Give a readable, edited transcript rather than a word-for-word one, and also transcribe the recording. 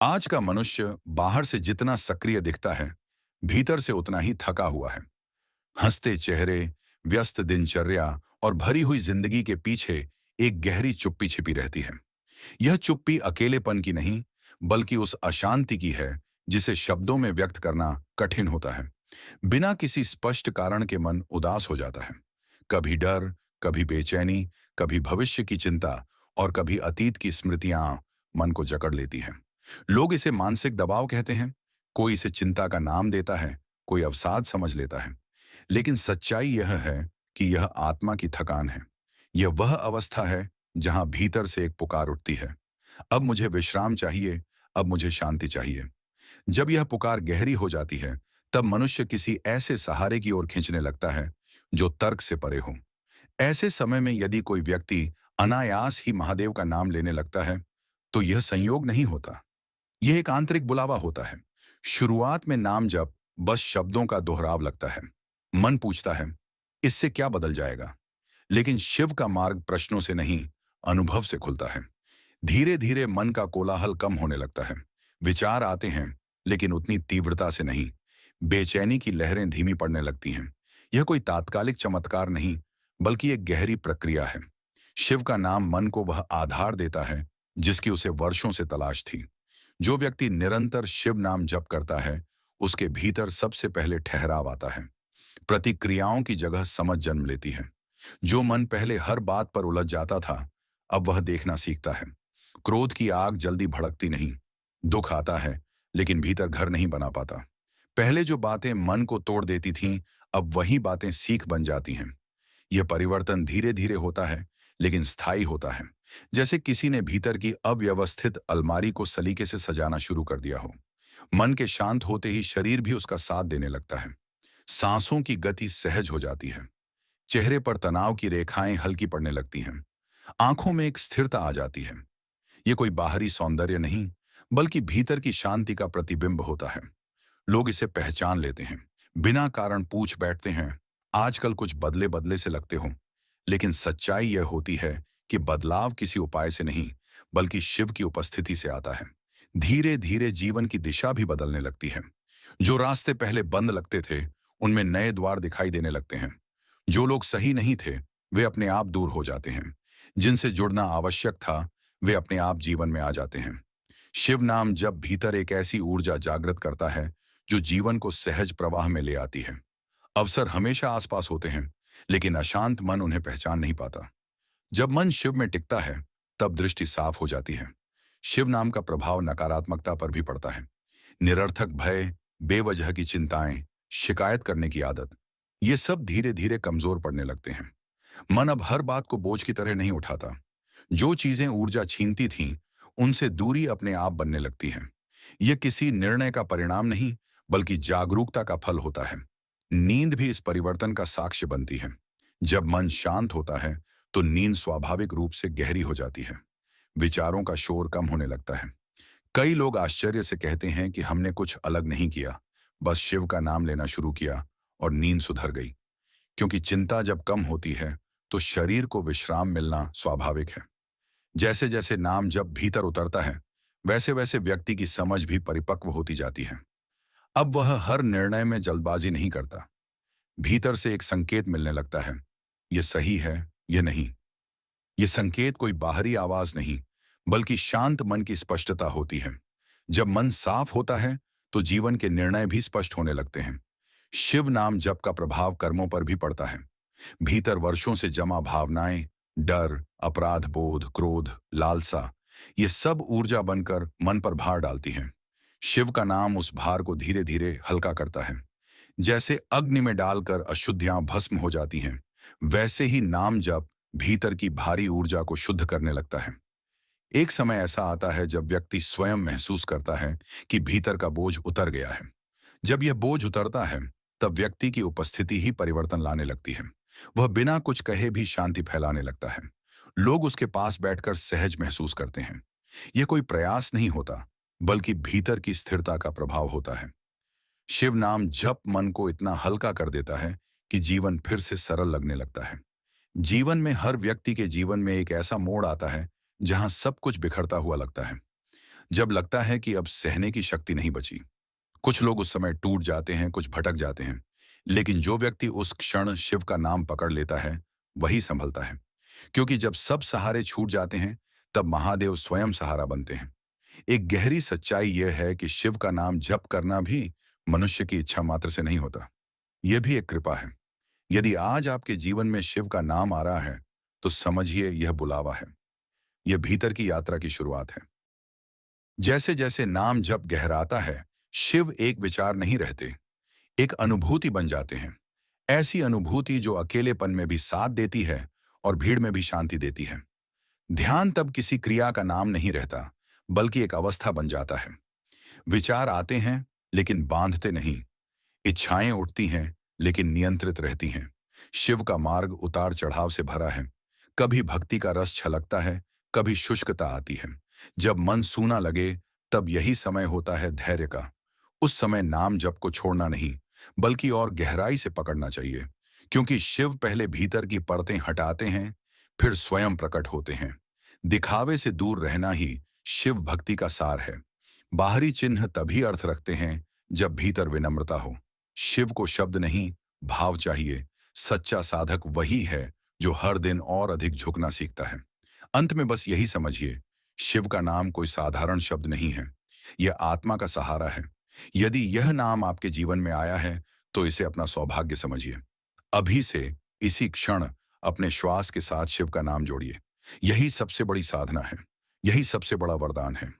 आज का मनुष्य बाहर से जितना सक्रिय दिखता है, भीतर से उतना ही थका हुआ है। हंसते चेहरे, व्यस्त दिनचर्या और भरी हुई जिंदगी के पीछे एक गहरी चुप्पी छिपी रहती है। यह चुप्पी अकेलेपन की नहीं, बल्कि उस अशांति की है जिसे शब्दों में व्यक्त करना कठिन होता है। बिना किसी स्पष्ट कारण के मन उदास हो जाता है। कभी डर, कभी बेचैनी, कभी भविष्य की चिंता और कभी अतीत की स्मृतियां मन को जकड़ लेती हैं। लोग इसे मानसिक दबाव कहते हैं, कोई इसे चिंता का नाम देता है, कोई अवसाद समझ लेता है। लेकिन सच्चाई यह है कि यह आत्मा की थकान है। यह वह अवस्था है जहां भीतर से एक पुकार उठती है, अब मुझे विश्राम चाहिए, अब मुझे शांति चाहिए। जब यह पुकार गहरी हो जाती है, तब मनुष्य किसी ऐसे सहारे की ओर खींचने लगता है जो तर्क से परे हो। ऐसे समय में यदि कोई व्यक्ति अनायास ही महादेव का नाम लेने लगता है, तो यह संयोग नहीं होता, यह एक आंतरिक बुलावा होता है। शुरुआत में नाम जप बस शब्दों का दोहराव लगता है। मन पूछता है, इससे क्या बदल जाएगा? लेकिन शिव का मार्ग प्रश्नों से नहीं, अनुभव से खुलता है। धीरे धीरे मन का कोलाहल कम होने लगता है। विचार आते हैं, लेकिन उतनी तीव्रता से नहीं। बेचैनी की लहरें धीमी पड़ने लगती हैं। यह कोई तात्कालिक चमत्कार नहीं, बल्कि एक गहरी प्रक्रिया है। शिव का नाम मन को वह आधार देता है जिसकी उसे वर्षों से तलाश थी। जो व्यक्ति निरंतर शिव नाम जप करता है, उसके भीतर सबसे पहले ठहराव आता है। प्रतिक्रियाओं की जगह समझ जन्म लेती है। जो मन पहले हर बात पर उलझ जाता था, अब वह देखना सीखता है। क्रोध की आग जल्दी भड़कती नहीं। दुख आता है, लेकिन भीतर घर नहीं बना पाता। पहले जो बातें मन को तोड़ देती थीं, अब वही बातें सीख बन जाती हैं। यह परिवर्तन धीरे धीरे होता है, लेकिन स्थायी होता है। जैसे किसी ने भीतर की अव्यवस्थित अलमारी को सलीके से सजाना शुरू कर दिया हो। मन के शांत होते ही शरीर भी उसका साथ देने लगता है। सांसों की गति सहज हो जाती है। चेहरे पर तनाव की रेखाएं हल्की पड़ने लगती हैं। आंखों में एक स्थिरता आ जाती है। ये कोई बाहरी सौंदर्य नहीं, बल्कि भीतर की शांति का प्रतिबिंब होता है। लोग इसे पहचान लेते हैं, बिना कारण पूछ बैठते हैं, आजकल कुछ बदले बदले से लगते हो। लेकिन सच्चाई यह होती है कि बदलाव किसी उपाय से नहीं, बल्कि शिव की उपस्थिति से आता है। धीरे धीरे जीवन की दिशा भी बदलने लगती है। जो रास्ते पहले बंद लगते थे, उनमें नए द्वार दिखाई देने लगते हैं। जो लोग सही नहीं थे, वे अपने आप दूर हो जाते हैं। जिनसे जुड़ना आवश्यक था, वे अपने आप जीवन में आ जाते हैं। शिव नाम जब भीतर एक ऐसी ऊर्जा जागृत करता है जो जीवन को सहज प्रवाह में ले आती है। अवसर हमेशा आसपास होते हैं, लेकिन अशांत मन उन्हें पहचान नहीं पाता। जब मन शिव में टिकता है, तब दृष्टि साफ हो जाती है। शिव नाम का प्रभाव नकारात्मकता पर भी पड़ता है। निरर्थक भय, बेवजह की चिंताएं, शिकायत करने की आदत, ये सब धीरे धीरे कमजोर पड़ने लगते हैं। मन अब हर बात को बोझ की तरह नहीं उठाता। जो चीजें ऊर्जा छीनती थीं, उनसे दूरी अपने आप बनने लगती है। यह किसी निर्णय का परिणाम नहीं, बल्कि जागरूकता का फल होता है। नींद भी इस परिवर्तन का साक्ष्य बनती है। जब मन शांत होता है, तो नींद स्वाभाविक रूप से गहरी हो जाती है। विचारों का शोर कम होने लगता है। कई लोग आश्चर्य से कहते हैं कि हमने कुछ अलग नहीं किया, बस शिव का नाम लेना शुरू किया और नींद सुधर गई। क्योंकि चिंता जब कम होती है, तो शरीर को विश्राम मिलना स्वाभाविक है। जैसे जैसे नाम जब भीतर उतरता है, वैसे वैसे व्यक्ति की समझ भी परिपक्व होती जाती है। अब वह हर निर्णय में जल्दबाजी नहीं करता। भीतर से एक संकेत मिलने लगता है, यह सही है, यह नहीं। यह संकेत कोई बाहरी आवाज नहीं, बल्कि शांत मन की स्पष्टता होती है। जब मन साफ होता है, तो जीवन के निर्णय भी स्पष्ट होने लगते हैं। शिव नाम जप का प्रभाव कर्मों पर भी पड़ता है। भीतर वर्षों से जमा भावनाएं, डर, अपराध बोध, क्रोध, लालसा, ये सब ऊर्जा बनकर मन पर भार डालती हैं। शिव का नाम उस भार को धीरे धीरे हल्का करता है। जैसे अग्नि में डालकर अशुद्धियां भस्म हो जाती हैं, वैसे ही नाम जप भीतर की भारी ऊर्जा को शुद्ध करने लगता है। एक समय ऐसा आता है जब व्यक्ति स्वयं महसूस करता है कि भीतर का बोझ उतर गया है। जब यह बोझ उतरता है, तब व्यक्ति की उपस्थिति ही परिवर्तन लाने लगती है। वह बिना कुछ कहे भी शांति फैलाने लगता है। लोग उसके पास बैठकर सहज महसूस करते हैं। यह कोई प्रयास नहीं होता, बल्कि भीतर की स्थिरता का प्रभाव होता है। शिव नाम जप मन को इतना हल्का कर देता है कि जीवन फिर से सरल लगने लगता है। जीवन में हर व्यक्ति के जीवन में एक ऐसा मोड़ आता है जहां सब कुछ बिखरता हुआ लगता है। जब लगता है कि अब सहने की शक्ति नहीं बची। कुछ लोग उस समय टूट जाते हैं, कुछ भटक जाते हैं, लेकिन जो व्यक्ति उस क्षण शिव का नाम पकड़ लेता है, वही संभलता है। क्योंकि जब सब सहारे छूट जाते हैं, तब महादेव स्वयं सहारा बनते हैं। एक गहरी सच्चाई यह है कि शिव का नाम जप करना भी मनुष्य की इच्छा मात्र से नहीं होता। यह भी एक कृपा है। यदि आज आपके जीवन में शिव का नाम आ रहा है, तो समझिए यह बुलावा है। यह भीतर की यात्रा की शुरुआत है। जैसे जैसे नाम जप गहराता है, शिव एक विचार नहीं रहते, एक अनुभूति बन जाते हैं। ऐसी अनुभूति जो अकेलेपन में भी साथ देती है और भीड़ में भी शांति देती है। ध्यान तब किसी क्रिया का नाम नहीं रहता, बल्कि एक अवस्था बन जाता है। विचार आते हैं, लेकिन बांधते नहीं। इच्छाएं उठती हैं, लेकिन नियंत्रित रहती हैं। शिव का मार्ग उतार चढ़ाव से भरा है। कभी भक्ति का रस छलकता है, कभी शुष्कता आती है। जब मन सूना लगे, तब यही समय होता है धैर्य का। उस समय नाम जप को छोड़ना नहीं, बल्कि और गहराई से पकड़ना चाहिए। क्योंकि शिव पहले भीतर की परतें हटाते हैं, फिर स्वयं प्रकट होते हैं। दिखावे से दूर रहना ही शिव भक्ति का सार है। बाहरी चिन्ह तभी अर्थ रखते हैं, जब भीतर विनम्रता हो। शिव को शब्द नहीं, भाव चाहिए। सच्चा साधक वही है जो हर दिन और अधिक झुकना सीखता है। अंत में बस यही समझिए, शिव का नाम कोई साधारण शब्द नहीं है। यह आत्मा का सहारा है। यदि यह नाम आपके जीवन में आया है, तो इसे अपना सौभाग्य समझिए। अभी से, इसी क्षण, अपने श्वास के साथ शिव का नाम जोड़िए। यही सबसे बड़ी साधना है। यही सबसे बड़ा वरदान है।